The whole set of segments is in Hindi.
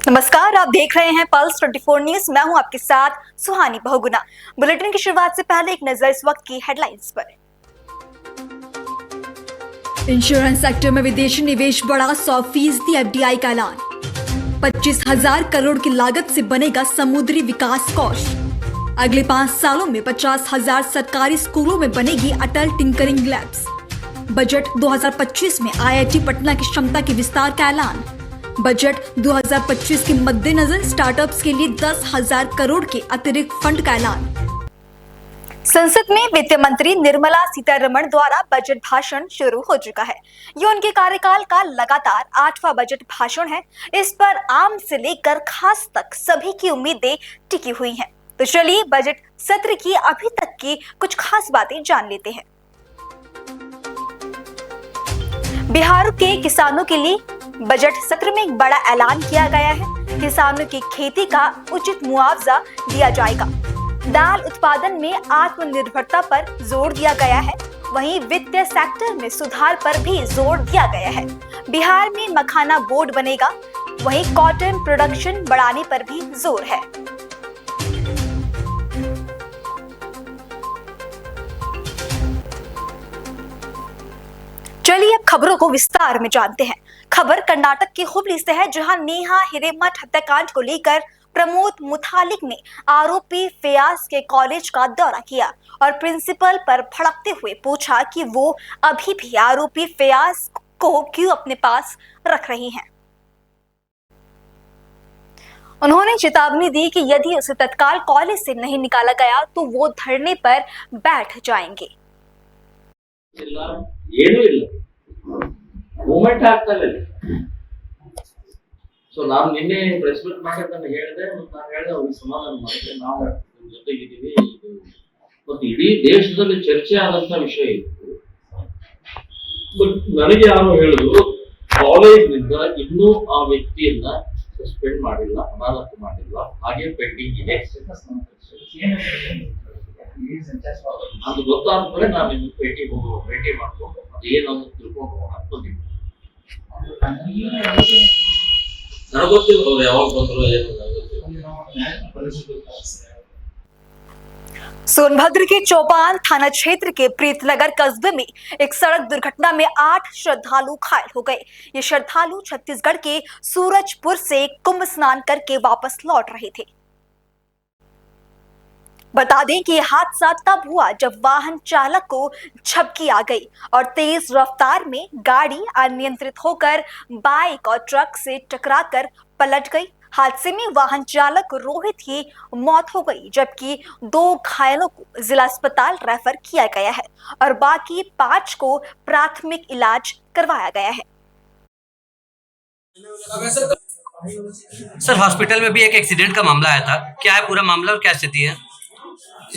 नमस्कार, आप देख रहे हैं पल्स 24 न्यूज। मैं हूं आपके साथ सुहानी बहुगुना। बुलेटिन की शुरुआत से पहले एक नजर इस वक्त की हेडलाइंस पर। इंश्योरेंस सेक्टर में विदेशी निवेश बढ़ा, 100% एफडीआई का ऐलान। 25,000 करोड़ की लागत से बनेगा समुद्री विकास कोष। अगले 5 सालों में 50,000 सरकारी स्कूलों में बनेगी अटल टिंकरिंग लैब्स। बजट 2025 में आईआईटी पटना की क्षमता के विस्तार का ऐलान। बजट 2025 के मद्देनजर स्टार्टअप्स के लिए 10,000 करोड़ के अतिरिक्त फंड का ऐलान। संसद में वित्त मंत्री निर्मला सीतारमण द्वारा बजट भाषण शुरू हो चुका है। ये उनके कार्यकाल का लगातार 8वां बजट भाषण है। इस पर आम से लेकर खास तक सभी की उम्मीदें टिकी हुई हैं। तो चलिए बजट सत्र की अभी तक की कुछ खास बातें जान लेते हैं। बिहार के किसानों के लिए बजट सत्र में एक बड़ा ऐलान किया गया है। किसानों की खेती का उचित मुआवजा दिया जाएगा। दाल उत्पादन में आत्मनिर्भरता पर जोर दिया गया है। वहीं वित्तीय सेक्टर में सुधार पर भी जोर दिया गया है। बिहार में मखाना बोर्ड बनेगा। वहीं कॉटन प्रोडक्शन बढ़ाने पर भी जोर है। चलिए अब खबरों को विस्तार में जानते हैं। खबर कर्नाटक के हुबली से है, जहां नेहा हिरेमठ हत्याकांड को लेकर प्रमोद मुतालिक ने आरोपी फयाज के कॉलेज का दौरा किया और प्रिंसिपल पर भड़कते हुए पूछा कि वो अभी भी आरोपी फयाज को क्यों अपने पास रख रही हैं। उन्होंने चेतावनी दी कि यदि उसे तत्काल कॉलेज से नहीं निकाला गया तो वो धरने पर बैठ जाएंगे। ಮೂಮೆಂಟ್ ಆಗ್ತಲ್ಲ. ಸೊ ನಾನು ನಿನ್ನೆ ಪ್ರೆಸ್ ಮೀಟ್ ಮಾಡಿದ್ದನ್ನು ಹೇಳಿದೆ ಮತ್ತು ನಾನು ಹೇಳಿದೆ ಅವ್ರಿಗೆ ಸಮಾಧಾನ ಮಾಡಿದೆ. ನಾವು ನಿಮ್ಮ ಜೊತೆಗಿದ್ದೀವಿ. ಮತ್ತು ಇಡೀ ದೇಶದಲ್ಲಿ ಚರ್ಚೆ ಆದಂತ ವಿಷಯ ಇದು. ನನಗೆ ಯಾರು ಹೇಳಿದ್ರು ಕಾಲೇಜ್ನಿಂದ ಇನ್ನೂ ಆ ವ್ಯಕ್ತಿಯನ್ನ ಸಸ್ಪೆಂಡ್ ಮಾಡಿಲ್ಲ, ಅಮಾನತು ಮಾಡಿಲ್ಲ, ಹಾಗೆ ಪೆಂಡಿಂಗ್ ಇದೆ. ಅದು ಗೊತ್ತಾದ್ಮೇಲೆ ನಾನು ನಿಮ್ಗೆ ಭೇಟಿ ಮಾಡ್ಕೊಂಡು ಅದೇನನ್ನು ತಿಳ್ಕೊಂಡು ಹೋಗೋಣ ಅಂತ ನೀವು ನನಗೆ ಗೊತ್ತಿಲ್ಲ ಅವ್ರು ಯಾವಾಗ ಬಂದ್ರು ಏನು सोनभद्र के चौपाल थाना क्षेत्र के प्रीतनगर कस्बे में एक सड़क दुर्घटना में 8 श्रद्धालु घायल हो गए। ये श्रद्धालु छत्तीसगढ़ के सूरजपुर से कुंभ स्नान करके वापस लौट रहे थे। बता दें कि यह हादसा तब हुआ जब वाहन चालक को झपकी आ गई और तेज रफ्तार में गाड़ी अनियंत्रित होकर बाइक और ट्रक से टकराकर पलट गई। हादसे में वाहन चालक रोहित की मौत हो गई, जबकि 2 घायलों को जिला अस्पताल रेफर किया गया है और बाकी 5 को प्राथमिक इलाज करवाया गया है। सर, हॉस्पिटल में भी एक एक्सीडेंट का मामला आया था, क्या है पूरा मामला और क्या स्थिति है?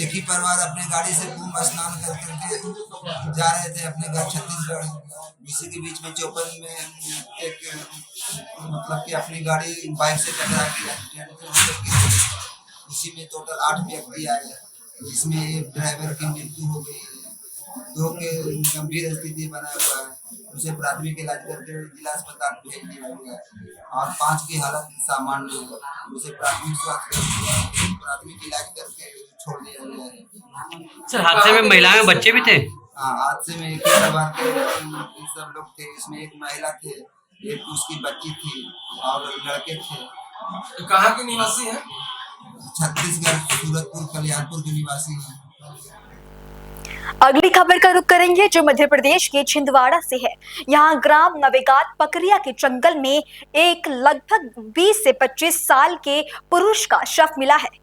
एक ही परिवार अपने गाड़ी से कुंभ स्नान करके जा रहे थे अपने घर छत्तीसगढ़। इसी के बीच में चौपन में एक मतलब कि अपनी गाड़ी बाइक से टकरा के एक्सीडेंट। इसी में टोटल 8 व्यक्ति आए, जिसमें एक ड्राइवर की मृत्यु हो गई है, 2 के गंभीर स्थिति बना हुआ है, उसे प्राथमिक इलाज करके जिला अस्पताल भेज दिया गया है और 5 की हालत सामान्य है, उसे प्राथमिक इलाज करके छोड़ दिया गया है। सर, हादसे में महिलाएं और बच्चे भी थे? हाँ, हादसे में एक ही परिवार के सब लोग थे। इसमें एक महिला थे, एक उसकी बच्ची थी और लड़के थे। तो कहाँ के निवासी हैं? छत्तीसगढ़ सूरजपुर कल्याणपुर के निवासी हैं। अगली खबर का रुख करेंगे जो मध्य प्रदेश के छिंदवाड़ा से है। यहाँ ग्राम नवेगात पकरिया के जंगल में एक लगभग 20 से 25 साल के पुरुष का शव मिला है।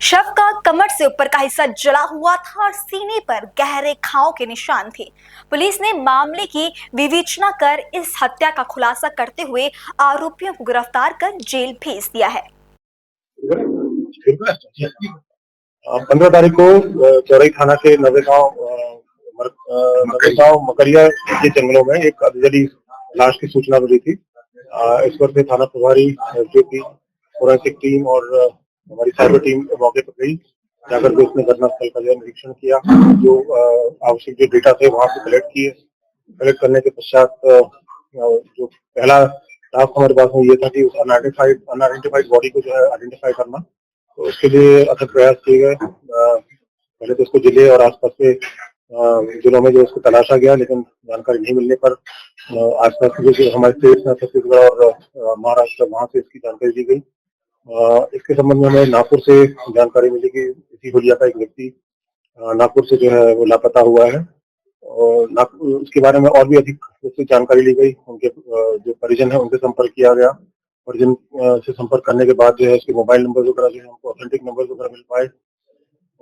शव का कमर से ऊपर का हिस्सा जला हुआ था और सीने पर गहरे घाव के निशान थे। पुलिस ने मामले की विवेचना कर इस हत्या का खुलासा करते हुए आरोपियों को गिरफ्तार कर जेल भेज दिया है। 15 तारीख को चौरई थाना के नवेगांव मकरिया के जंगलों में एक अधजली लाश की सूचना मिली थी। इस पर से थाना प्रभारी जो की फोरेंसिक टीम और हमारी साइबर टीम मौके पर गई, जाकर के उसने घटनास्थल का निरीक्षण किया, जो आवश्यक जो डेटा थे वहां से कलेक्ट किए। कलेक्ट करने के पश्चात जो पहला टास्क हमारे पास में ये था कि उस अनआइडेंटिफाइड बॉडी को जो है आइडेंटिफाई करना। तो उसके लिए अथक प्रयास किए गए। पहले तो उसको जिले और आसपास के जिलों में जो उसको तलाशा गया, लेकिन जानकारी नहीं मिलने पर आसपास के जो हमारे स्टेट में छत्तीसगढ़ और महाराष्ट्र, वहां से इसकी जानकारी दी गई। इसके संबंध में हमें नागपुर से जानकारी मिली कि इसी हुलिया का एक व्यक्ति नागपुर से जो है वो लापता हुआ है। और नागपुर उसके बारे में और भी अधिक जानकारी ली गई। उनके जो परिजन है उनसे संपर्क किया गया। परिजन से संपर्क करने के बाद जो है उसके मोबाइल नंबर वगैरह जो है हमको ऑथेंटिक नंबर वगैरह मिल पाए।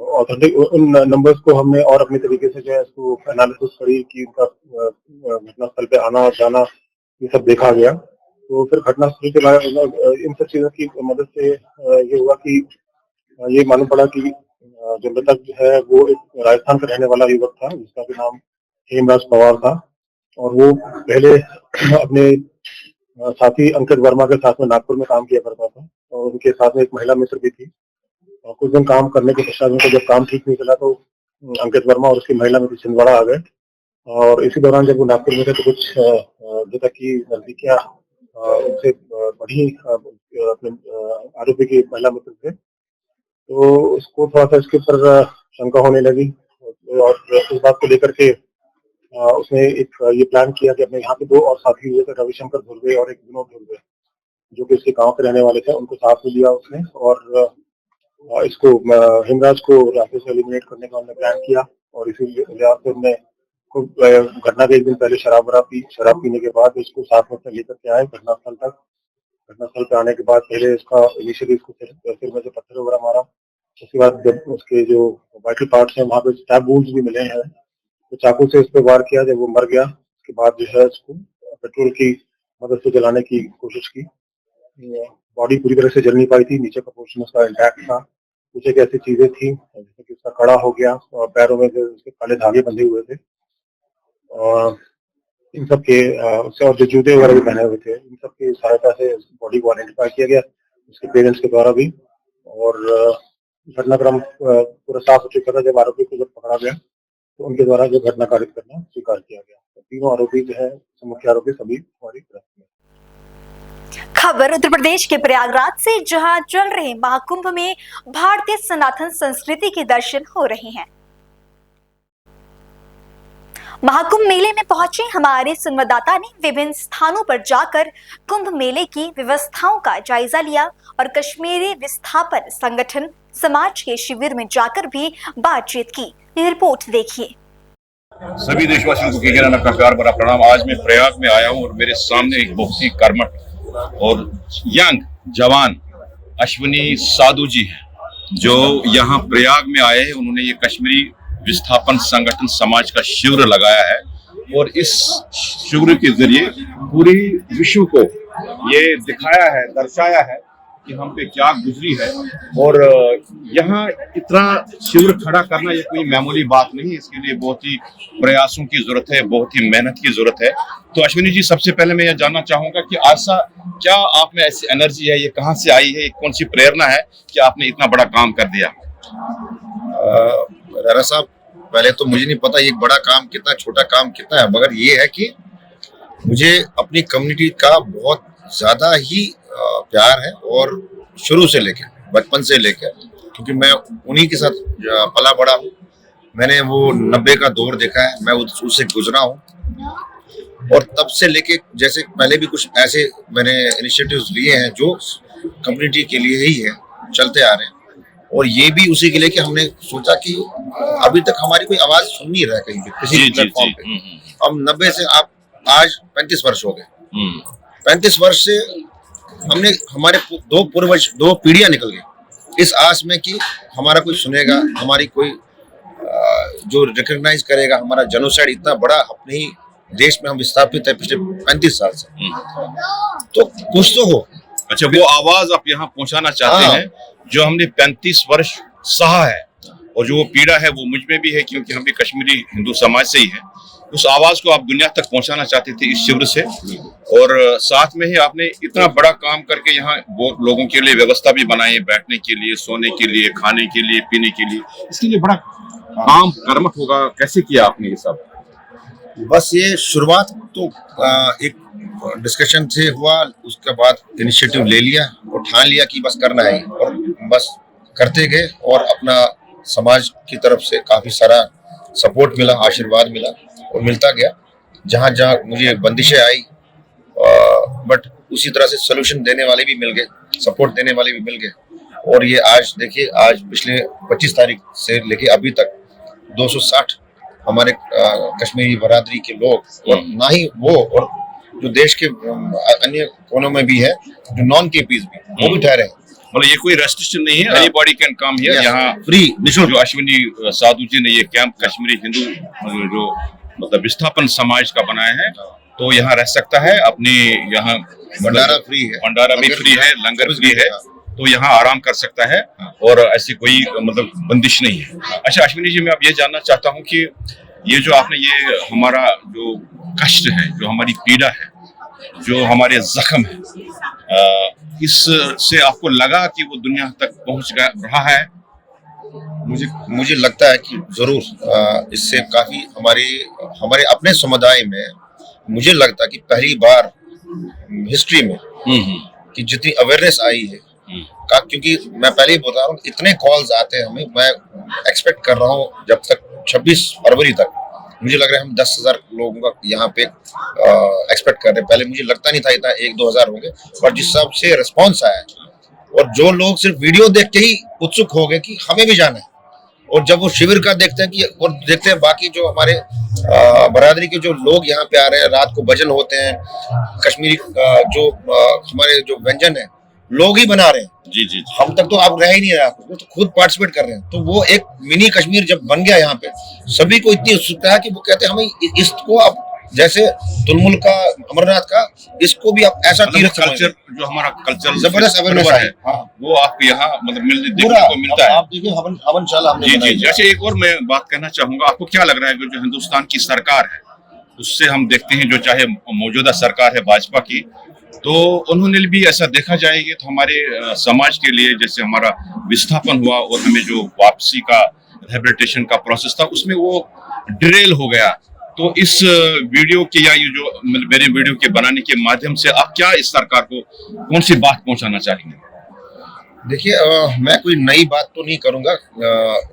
ऑथेंटिक उन नंबर्स को हमने और अपने तरीके से जो है इसको एनालिसिस करी कि उनका घटनास्थल पे आना और जाना ये सब देखा गया। तो फिर घटनास्थल के बाद इन सब चीजों की मदद से ये हुआ कि ये मालूम पड़ा कि जो मृतक है वो एक राजस्थान का रहने वाला युवक था, जिसका भी नाम हेमराज पवार था। और वो पहले अपने साथी अंकित वर्मा के साथ में नागपुर में काम किया करता था, और उनके साथ में एक महिला मित्र भी थी। और कुछ दिन काम करने के पश्चात उनको जब काम ठीक नहीं चला तो अंकित वर्मा और उसकी महिला मित्र छिंदवाड़ा आ गए। और इसी दौरान जब वो नागपुर में थे तो कुछ जो तक की नजदीकियां उनसे बढ़ी अपने आरोपी की महिला मित्र से, तो उसको थोड़ा सा इसके ऊपर शंका होने लगी। और इस बात को लेकर के उसने एक ये प्लान किया कि अपने यहाँ पे दो और साथी हुए थे, रविशंकर धुर्वे और एक विनोद धुर्वे, जो कि उसके गांव के रहने वाले थे, उनको साथ में लिया उसने। और इसको हेमराज को रास्ते से एलिमिनेट करने का उन्होंने प्लान किया। और इसी लिहाज से उन्होंने घटना के एक दिन पहले शराब पीने के बाद इसको साथ में लेकर के आए घटनास्थल तक। घटनास्थल पे आने के बाद पहले इसका इनिशियली इसको सिर में से पत्थर वगैरह मारा। उसके बाद जब उसके जो वाइटल पार्ट्स हैं वहाँ पे स्टैब वुंड्स भी मिले हैं, तो चाकू से इस पे वार किया। जब वो मर गया उसके बाद जो है इसको पेट्रोल की मदद से जलाने की कोशिश की। बॉडी पूरी तरह से जल नहीं पाई थी, नीचे का पोर्शन उसका इंटैक्ट था। कुछ एक ऐसी चीजें थी जैसे कि उसका कड़ा हो गया और पैरों में जो उसके काले धागे बंधे हुए थे, और इन सब के और जो जूते वगैरह भी पहने हुए थे, इन सब की सहायता से बॉडी को आइडेंटिफाई किया गया उसके पेरेंट्स के द्वारा भी। और घटनाक्रम पूरा साफ हो चुका था जब आरोपी को जब पकड़ा गया, तो उनके द्वारा जो घटना कारित करना स्वीकार किया गया। तो तीनों आरोपी जो है मुख्य आरोपी सभी हमारी तरफ में। खबर उत्तर प्रदेश के प्रयागराज से, जहां चल रहे महाकुंभ में भारतीय सनातन संस्कृति के दर्शन हो रहे हैं। महाकुंभ मेले में पहुंचे हमारे संवाददाता ने विभिन्न स्थानों पर जाकर कुंभ मेले की व्यवस्थाओं का जायजा लिया और कश्मीरी विस्थापन संगठन समाज के शिविर में जाकर भी बातचीत की। ये रिपोर्ट देखिए। सभी देशवासियों को कीजिए अपना प्यार भरा प्रणाम। आज मैं प्रयाग में आया हूं और मेरे सामने एक बहुत ही कर्मठ और यंग जवान अश्विनी साधु जी हैं, जो यहाँ प्रयाग में आए हैं। उन्होंने ये कश्मीरी विस्थापन संगठन समाज का शिविर लगाया है और इस शिविर के जरिए पूरी विश्व को ये दिखाया है, दर्शाया है कि हम पे क्या गुजरी है। और यहाँ इतना शिविर खड़ा करना ये कोई मामूली बात नहीं है, इसके लिए बहुत ही प्रयासों की जरूरत है, बहुत ही मेहनत की जरूरत है। तो अश्विनी जी, सबसे पहले मैं ये जानना चाहूंगा कि आशा क्या आप में ऐसी एनर्जी है, ये कहाँ से आई है, कौन सी प्रेरणा है कि आपने इतना बड़ा काम कर दिया? राणा साहब, पहले तो मुझे नहीं पता ये बड़ा काम कितना, छोटा काम कितना है, मगर ये है कि मुझे अपनी कम्युनिटी का बहुत ज्यादा ही प्यार है। और शुरू से लेकर, बचपन से लेकर, क्योंकि मैं उन्हीं के साथ पला बड़ा हूँ। मैंने वो 90 का दौर देखा है, मैं उससे गुजरा हूँ। और तब से लेके, जैसे पहले भी कुछ ऐसे मैंने इनिशिएटिव्स लिए हैं जो कम्युनिटी के लिए ही है, चलते आ रहे हैं। और ये भी उसी के लिए कि हमने सोचा कि अभी तक हमारी कोई आवाज सुन नहीं रहा कहीं भी, किसी प्लेटफॉर्म पे। अब 90 से आप आज 35 वर्ष हो गए। 35 वर्ष से हमने, हमारे दो पीढ़ियां निकल गई इस आस में कि हमारा कोई सुनेगा, हमारी कोई जो रिकॉग्नाइज करेगा। हमारा जेनोसाइड इतना बड़ा अपने ही देश में हम विस्थापित है पिछले 35 साल से, तो कुछ तो हो। अच्छा, वो आवाज आप यहाँ पहुंचाना चाहते हैं जो हमने 35 वर्ष सहा है, और जो वो पीड़ा है वो मुझ में भी है, क्योंकि हम भी कश्मीरी हिंदू समाज से ही हैं। उस आवाज को आप दुनिया तक पहुंचाना चाहते थे इस शिविर से, और साथ में ही आपने इतना बड़ा काम करके यहाँ बहुत लोगों के लिए व्यवस्था भी बनाई, बैठने के लिए, सोने के लिए, खाने के लिए, पीने के लिए। इसके लिए बड़ा काम कर्मठ होगा। कैसे किया आपने ये सब? बस ये शुरुआत तो एक डिस्कशन से हुआ, उसके बाद इनिशिएटिव ले लिया और ठान लिया कि बस करना है और बस करते गए और अपना समाज की तरफ से काफी सारा सपोर्ट मिला, आशीर्वाद मिला और मिलता गया। जहाँ जहाँ मुझे बंदिशें आई बट उसी तरह से सोल्यूशन देने वाले भी मिल गए, सपोर्ट देने वाले भी मिल गए। और ये आज देखिए, आज पिछले 25 तारीख से लेके अभी तक 260 हमारे कश्मीरी बरादरी के लोग, और ना ही वो और जो देश के अन्य कोनों में भी है, जो नॉन केपीज भी, वो भी ठहरे हैं। मतलब ये कोई रेस्ट्रिक्शन नहीं है, एनीबॉडी कैन कम हियर। यहाँ फ्री निशुल्क जो अश्विनी साधु जी ने ये कैंप कश्मीरी हिंदू जो मतलब विस्थापन समाज का बनाया है, तो यहाँ रह सकता है। अपनी यहाँ भंडारा फ्री है, भंडारा भी फ्री है, लंगर फ्री है, तो यहाँ आराम कर सकता है और ऐसी कोई मतलब बंदिश नहीं है। अच्छा अश्विनी जी, मैं अब ये जानना चाहता हूँ कि ये जो आपने ये हमारा जो कष्ट है, जो हमारी पीड़ा है, जो हमारे जख्म है, इससे आपको लगा कि वो दुनिया तक पहुंच रहा है? मुझे लगता है कि जरूर इससे काफी हमारे अपने समुदाय में मुझे लगता है कि पहली बार हिस्ट्री में कि जितनी अवेयरनेस आई है क्योंकि मैं पहले ही बता रहा हूँ, इतने कॉल्स आते हैं हमें। मैं एक्सपेक्ट कर रहा हूँ जब तक 26 फरवरी तक मुझे लग रहा है हम 10,000 लोगों का यहाँ पे एक्सपेक्ट कर रहे हैं। पहले मुझे लगता नहीं था इतना 1-2 हज़ार होंगे, पर जिस हिसाब से रिस्पॉन्स आया और जो लोग सिर्फ वीडियो देख के ही उत्सुक हो गए कि हमें भी जाना है, और जब वो शिविर का देखते हैं कि और देखते हैं बाकी जो हमारे बरादरी के जो लोग यहाँ पे आ रहे हैं, रात को भजन होते हैं, कश्मीरी जो हमारे जो व्यंजन है लोग ही बना रहे हैं। जी जी, हम तक तो अब रह ही नहीं रहा, वो तो खुद पार्टिसिपेट कर रहे हैं। तो वो एक मिनी कश्मीर जब बन गया यहाँ पे, सभी को इतनी उत्सुकता है कि वो कहते हैं हमें इसको अब जैसे तुलमुल का, अमरनाथ का, इसको भी अब ऐसा तीर्थ कल्चर, जो हमारा कल्चर जबरदस्त अवेयरनेस है, वो आपको यहाँ मतलब देखने को मिलता है। आप देखिए हवनशाला हमने जी जी। अच्छा एक और मैं बात कहना चाहूंगा, आपको क्या लग रहा है कि जो हिंदुस्तान की सरकार है, उससे हम देखते हैं जो चाहे मौजूदा सरकार है भाजपा की, तो उन्होंने भी ऐसा देखा जाएगा तो हमारे समाज के लिए जैसे हमारा विस्थापन हुआ और हमें जो वापसी का रिहेबिलिटेशन का प्रोसेस था उसमें वो डिरेल हो गया। तो इस वीडियो के या ये जो मेरे वीडियो के बनाने के माध्यम से आप क्या इस सरकार को कौन सी बात पहुंचाना चाहेंगे? देखिए मैं कोई नई बात तो नहीं करूंगा।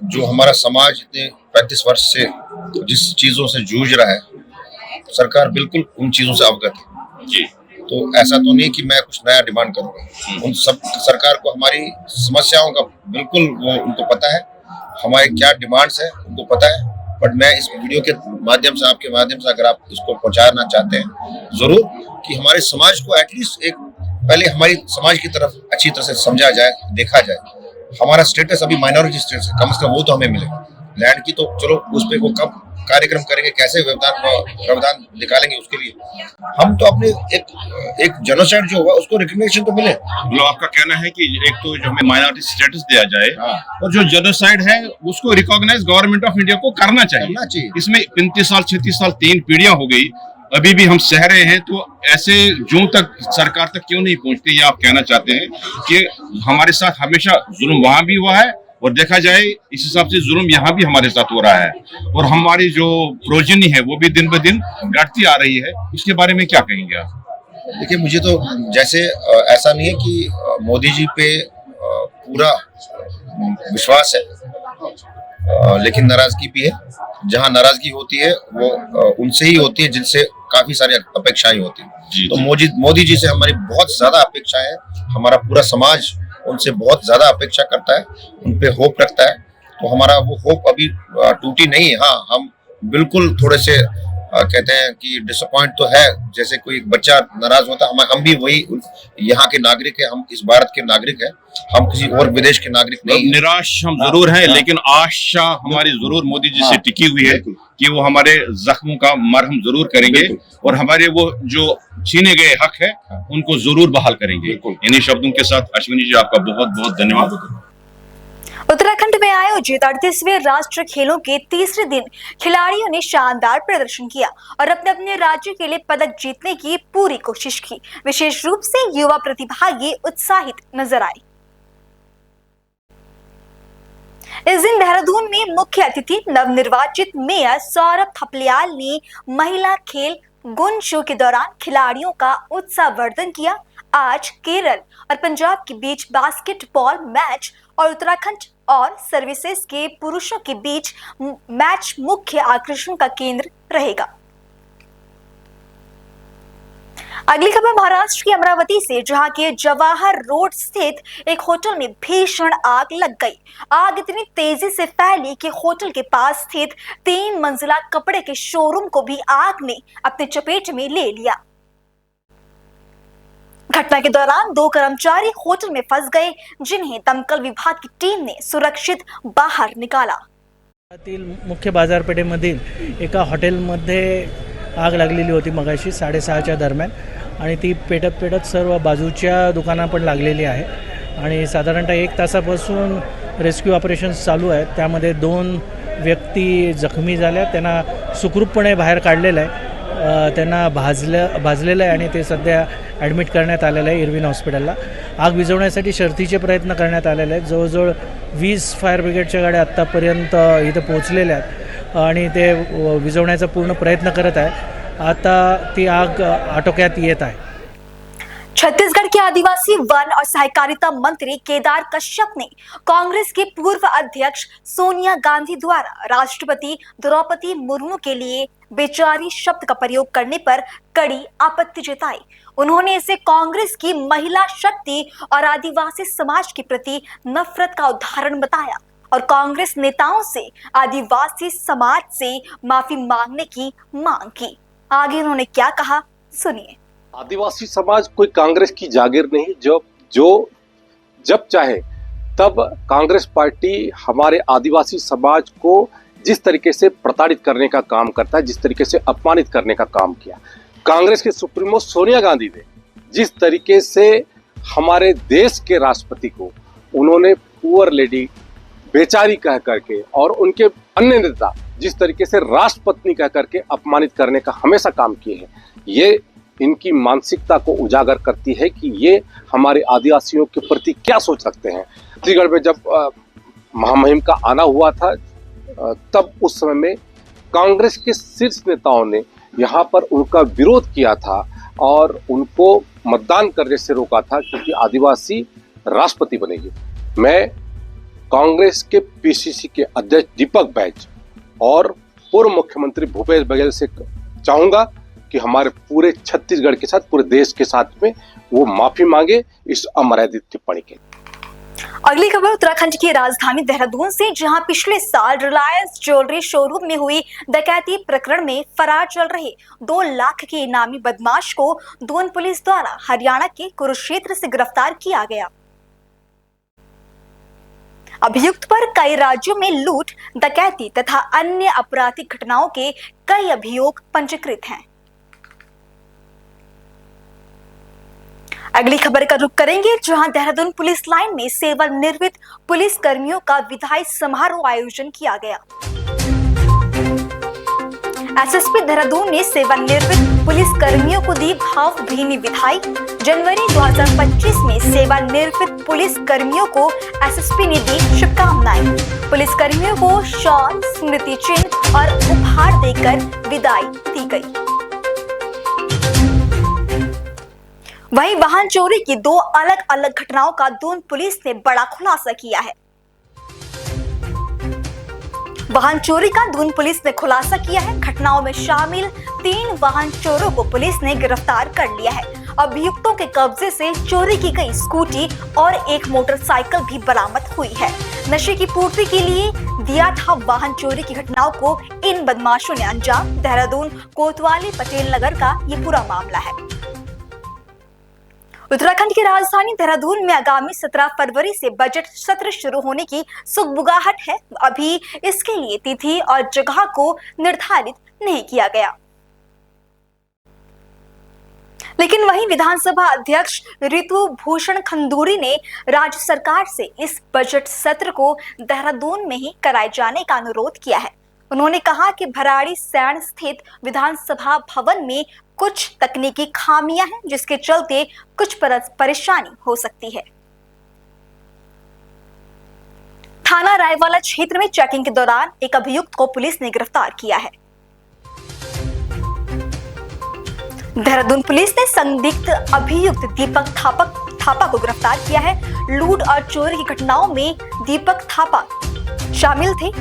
जो हमारा समाज इतने 35 वर्ष से जिस चीजों से जूझ रहा है, सरकार बिल्कुल उन चीजों से अवगत है जी। तो ऐसा तो नहीं कि मैं कुछ नया डिमांड करूंगा। उन सब सरकार को हमारी समस्याओं का बिल्कुल वो उनको पता है, हमारे क्या डिमांड्स है उनको पता है। बट मैं इस वीडियो के माध्यम से, आपके माध्यम से, अगर आप इसको पहुंचाना चाहते हैं जरूर कि हमारे समाज को एटलीस्ट एक पहले हमारी समाज की तरफ अच्छी तरह से समझा जाए, देखा जाए। हमारा स्टेटस अभी माइनॉरिटी स्टेटस है, कम से कम वो तो हमें मिले। लैंड की तो चलो उस पर वो कब कार्यक्रम करेंगे, कैसे व्यवधान निकालेंगे, उसके लिए हम तो अपने एक जेनोसाइड जो हुआ उसको रिकग्निशन तो मिले। मतलब आपका कहना है कि एक तो जो हमें माइनॉरिटी स्टेटस दिया जाए और जो जेनोसाइड है उसको रिकॉग्नाइज गवर्नमेंट ऑफ इंडिया को करना चाहिए। इसमें 35 साल 36 साल 3 पीढ़ियां हो गई, अभी भी हम सह रहे हैं। तो ऐसे जून तक सरकार तक क्यों नहीं पहुंचती, ये आप कहना चाहते हैं कि हमारे साथ हमेशा जुल्म वहां भी हुआ है और देखा जाए इस हिसाब से जुल्म यहाँ भी हमारे साथ हो रहा है, और हमारी जो प्रोजनी है वो भी दिन ब दिन घटती आ रही है। इसके बारे में क्या कहेंगे आप? देखिए मुझे तो जैसे ऐसा नहीं है कि मोदी जी पे पूरा विश्वास है, लेकिन नाराजगी भी है। जहाँ नाराजगी होती है वो उनसे ही होती है जिनसे काफी सारी अपेक्षाएं होती है। तो मोदी जी से हमारी बहुत ज्यादा अपेक्षाएं है, हमारा पूरा समाज उनसे बहुत ज्यादा अपेक्षा करता है, उन पे होप रखता है। तो हमारा वो होप अभी टूटी नहीं है। हाँ, हम बिल्कुल थोड़े से कहते हैं कि डिसअपॉइंट तो है, जैसे कोई बच्चा नाराज होता है। हम भी वही यहाँ के नागरिक है, हम इस भारत के नागरिक है, हम किसी और विदेश के नागरिक नहीं। निराश हम जरूर हैं, लेकिन आशा हमारी जरूर मोदी जी से टिकी हुई है कि वो हमारे जख्मों का मरहम जरूर करेंगे और हमारे वो जो छीने गए हक है उनको जरूर बहाल करेंगे। इन्हीं शब्दों के साथ अश्विनी जी आपका बहुत बहुत धन्यवाद। उत्तराखंड में आयोजित 38वें राष्ट्रीय खेलों के तीसरे दिन खिलाड़ियों ने शानदार प्रदर्शन किया और अपने अपने राज्य के लिए पदक जीतने की पूरी कोशिश की। विशेष रूप से युवा प्रतिभागी उत्साहित नजर आए। इस दिन देहरादून में मुख्य अतिथि नवनिर्वाचित मेयर सौरभ थपलियाल ने महिला खेल गुण शो के दौरान खिलाड़ियों का उत्साहवर्धन किया। आज केरल और पंजाब के बीच बास्केटबॉल मैच और उत्तराखंड और सर्विसेज के पुरुषों के बीच मैच मुख्य आकर्षण का केंद्र रहेगा। अगली खबर महाराष्ट्र की अमरावती से, जहां के जवाहर रोड स्थित एक होटल में भीषण आग लग गई। आग इतनी तेजी से फैली कि होटल के पास स्थित 3 मंजिला कपड़े के शोरूम को भी आग ने अपने चपेट में ले लिया। घटना के दौरान 2 कर्मचारी होटल में फंस गए, जिन्हें दमकल विभाग की टीम ने सुरक्षित बाहर निकाला। मुख्य बाजारपेठेमधील एका हॉटेलमध्ये आग लागलेली होती मगाशी 6:30च्या दरम्यान आणि ती पेटत सर्व बाजूच्या दुकानांना पण लागलेली आहे आणि साधारणतः 1 तासापासून रेस्क्यू ऑपरेशन्स चालू आहेत। त्यामध्ये 2 व्यक्ती जखमी झाल्या, त्यांना सुखरूपपणे बाहेर काढलेलं आहे, त्यांना भाजलेलं आहे आणि ते सध्या ॲडमिट करण्यात आलेलं आहे इरविन हॉस्पिटलला। आग विझवण्यासाठी शर्थीचे प्रयत्न करण्यात आलेले आहेत। जवळजवळ 20 फायर ब्रिगेडच्या गाड्या आत्तापर्यंत इथं पोहोचलेल्या आहेत आणि ते विझवण्याचा पूर्ण प्रयत्न करत आहे। आता ती आग आटोक्यात येत आहे। छत्तीसगढ़ के आदिवासी वन और सहकारिता मंत्री केदार कश्यप ने कांग्रेस के पूर्व अध्यक्ष सोनिया गांधी द्वारा राष्ट्रपति द्रौपदी मुर्मू के लिए बेचारी शब्द का प्रयोग करने पर कड़ी आपत्ति जताई। उन्होंने इसे कांग्रेस की महिला शक्ति और आदिवासी समाज के प्रति नफरत का उदाहरण बताया और कांग्रेस नेताओं से आदिवासी समाज से माफी मांगने की मांग की। आगे उन्होंने क्या कहा, सुनिए। आदिवासी समाज कोई कांग्रेस की जागीर नहीं, जब चाहे तब कांग्रेस पार्टी हमारे आदिवासी समाज को जिस तरीके से प्रताड़ित करने का काम करता है, जिस तरीके से अपमानित करने का काम किया। कांग्रेस के सुप्रीमो सोनिया गांधी ने जिस तरीके से हमारे देश के राष्ट्रपति को उन्होंने पुअर लेडी, बेचारी कह करके, और उनके अन्य नेता जिस तरीके से राष्ट्रपत्नी कह करके अपमानित करने का हमेशा काम किए हैं, ये इनकी मानसिकता को उजागर करती है कि ये हमारे आदिवासियों के प्रति क्या सोच रखते हैं। छत्तीसगढ़ में जब महामहिम का आना हुआ था, तब उस समय में कांग्रेस के शीर्ष नेताओं ने यहाँ पर उनका विरोध किया था और उनको मतदान करने से रोका था, क्योंकि आदिवासी राष्ट्रपति बनेगी। मैं कांग्रेस के पीसीसी के अध्यक्ष दीपक बैज और पूर्व मुख्यमंत्री भूपेश बघेल से चाहूंगा कि हमारे पूरे छत्तीसगढ़ के साथ, पूरे देश के साथ में वो माफी मांगे इस अमर्यादित टिप्पणी के। अगली खबर उत्तराखंड की राजधानी देहरादून से, जहां पिछले साल रिलायंस ज्वेलरी शोरूम में हुई डकैती प्रकरण में फरार चल रहे 2 लाख के इनामी बदमाश को दून पुलिस द्वारा हरियाणा के कुरुक्षेत्र से गिरफ्तार किया गया। अभियुक्त पर कई राज्यों में लूट, डकैती तथा अन्य आपराधिक घटनाओं के कई अभियोग पंजीकृत हैं। अगली खबर का रुख करेंगे, जहां देहरादून पुलिस लाइन में सेवानिवृत्त पुलिस कर्मियों का विदाई समारोह आयोजन किया गया। एसएसपी देहरादून ने सेवानिवृत्त पुलिस कर्मियों को दी भावभीनी विदाई। जनवरी 2025 में सेवानिवृत्त पुलिस कर्मियों को एसएसपी ने दी शुभकामनाएं। पुलिस कर्मियों को शॉल, स्मृति चिन्ह और उपहार देकर विदाई दी गई। वहीं वाहन चोरी की 2 अलग अलग घटनाओं का दून पुलिस ने बड़ा खुलासा किया है। वाहन चोरी का दून पुलिस ने खुलासा किया है। घटनाओं में शामिल 3 वाहन चोरों को पुलिस ने गिरफ्तार कर लिया है। अभियुक्तों के कब्जे से चोरी की गई स्कूटी और एक मोटरसाइकिल भी बरामद हुई है। नशे की पूर्ति के लिए दिया था वाहन चोरी की घटनाओं को इन बदमाशों ने अंजाम। देहरादून कोतवाली पटेल नगर का ये पूरा मामला है। उत्तराखंड की राजधानी देहरादून में आगामी 17 फरवरी से बजट सत्र शुरू होने की सुगबुगाहट है। अभी इसके लिए तिथि और जगह को निर्धारित नहीं किया गया, लेकिन वहीं विधानसभा अध्यक्ष ऋतु भूषण खंडूरी ने राज्य सरकार से इस बजट सत्र को देहरादून में ही कराए जाने का अनुरोध किया है। उन्होंने कहा कि भराड़ी सैण स्थित विधानसभा भवन में कुछ तकनीकी खामियां हैं, जिसके चलते कुछ परेशानी हो सकती है। थाना रायवाला क्षेत्र में चेकिंग के दौरान एक अभियुक्त को पुलिस ने गिरफ्तार किया है। देहरादून पुलिस ने संदिग्ध अभियुक्त दीपक थापा को गिरफ्तार किया है। लूट और चोरी की घटनाओं में दीपक थापा शामिल थे।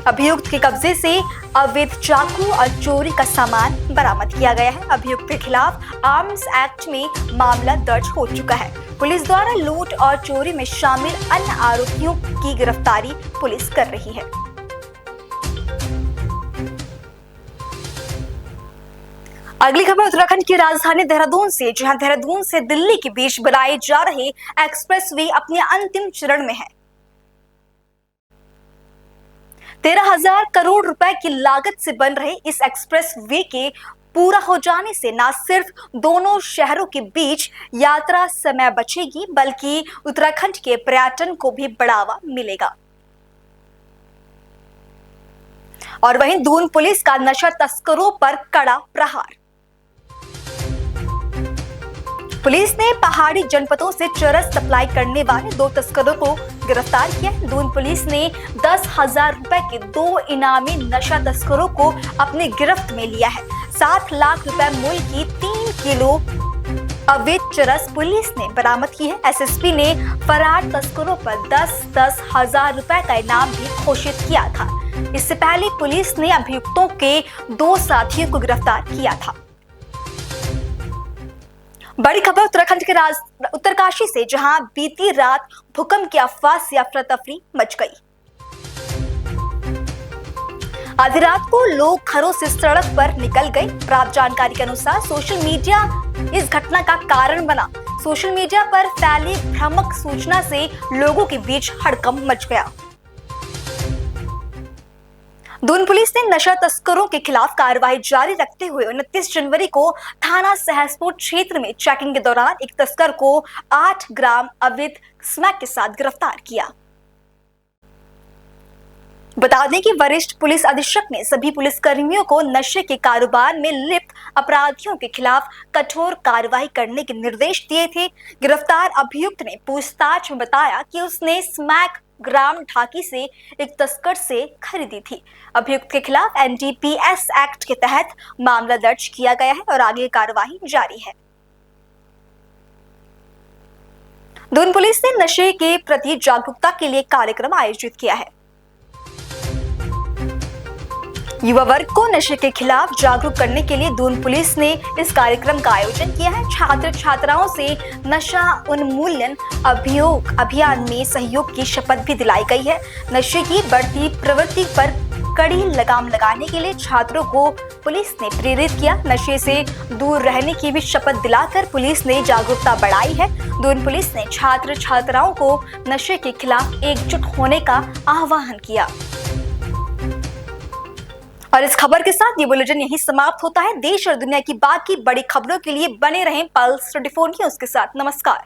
अभियुक्त के कब्जे से अवैध चाकू और चोरी का सामान बरामद किया गया है। अभियुक्त के खिलाफ आर्म्स एक्ट में मामला दर्ज हो चुका है। पुलिस द्वारा लूट और चोरी में शामिल अन्य आरोपियों की गिरफ्तारी पुलिस कर रही है। अगली खबर उत्तराखंड की राजधानी देहरादून से, जहां देहरादून से दिल्ली के बीच बनाए जा रहे एक्सप्रेसवे अपने अंतिम चरण में है। 13,000 करोड़ रुपए की लागत से बन रहे इस एक्सप्रेस वे के पूरा हो जाने से न सिर्फ दोनों शहरों के बीच यात्रा समय बचेगी, बल्कि उत्तराखंड के पर्यटन को भी बढ़ावा मिलेगा। और वहीं दून पुलिस का नशा तस्करों पर कड़ा प्रहार। पुलिस ने पहाड़ी जनपदों से चरस सप्लाई करने वाले 2 तस्करों को गिरफ्तार किया। दून पुलिस ने 10,000 रुपए के 2 इनामी नशा तस्करों को अपने गिरफ्त में लिया है। 7 लाख रुपए मूल्य की 3 किलो अवैध चरस पुलिस ने बरामद की है। एसएसपी ने फरार तस्करों पर 10-10 हजार रुपए का इनाम भी घोषित किया था। इससे पहले पुलिस ने अभियुक्तों के 2 साथियों को गिरफ्तार किया था। बड़ी खबर उत्तराखंड के उत्तरकाशी से, जहां बीती रात भूकंप की अफवाह से अफरा तफरी मच गई। आधी रात को लोग घरों से सड़क पर निकल गए। प्राप्त जानकारी के अनुसार सोशल मीडिया इस घटना का कारण बना। सोशल मीडिया पर फैली भ्रामक सूचना से लोगों के बीच हड़कंप मच गया। दून पुलिस ने नशा तस्करों के खिलाफ कार्रवाई जारी रखते हुए 29 जनवरी को थाना सहसपुर क्षेत्र में चेकिंग के दौरान एक तस्कर को 8 ग्राम अवैध स्मैक के साथ गिरफ्तार किया। बता दें कि वरिष्ठ पुलिस अधीक्षक ने सभी पुलिसकर्मियों को नशे के कारोबार में लिप्त अपराधियों के खिलाफ कठोर कार्रवाई करने के निर्देश दिए थे। गिरफ्तार अभियुक्त ने पूछताछ में बताया कि उसने स्मैक ग्राम ढाकी से एक तस्कर से खरीदी थी। अभियुक्त के खिलाफ एनडीपीएस एक्ट के तहत मामला दर्ज किया गया है और आगे कार्रवाई जारी है। दून पुलिस ने नशे के प्रति जागरूकता के लिए कार्यक्रम आयोजित किया है। युवा वर्ग को नशे के खिलाफ जागरूक करने के लिए दून पुलिस ने इस कार्यक्रम का आयोजन किया है। छात्र छात्राओं से नशा उन्मूलन अभियान में सहयोग की शपथ भी दिलाई गई है। नशे की बढ़ती प्रवृत्ति पर कड़ी लगाम लगाने के लिए छात्रों को पुलिस ने प्रेरित किया। नशे से दूर रहने की भी शपथ दिलाकर पुलिस ने जागरूकता बढ़ाई है। दून पुलिस ने छात्र छात्राओं को नशे के खिलाफ एकजुट होने का आह्वान किया। और इस खबर के साथ ये बुलेटिन यही समाप्त होता है। देश और दुनिया की बाकी बड़ी खबरों के लिए बने रहें पल्स 24 न्यूज़ के साथ। नमस्कार।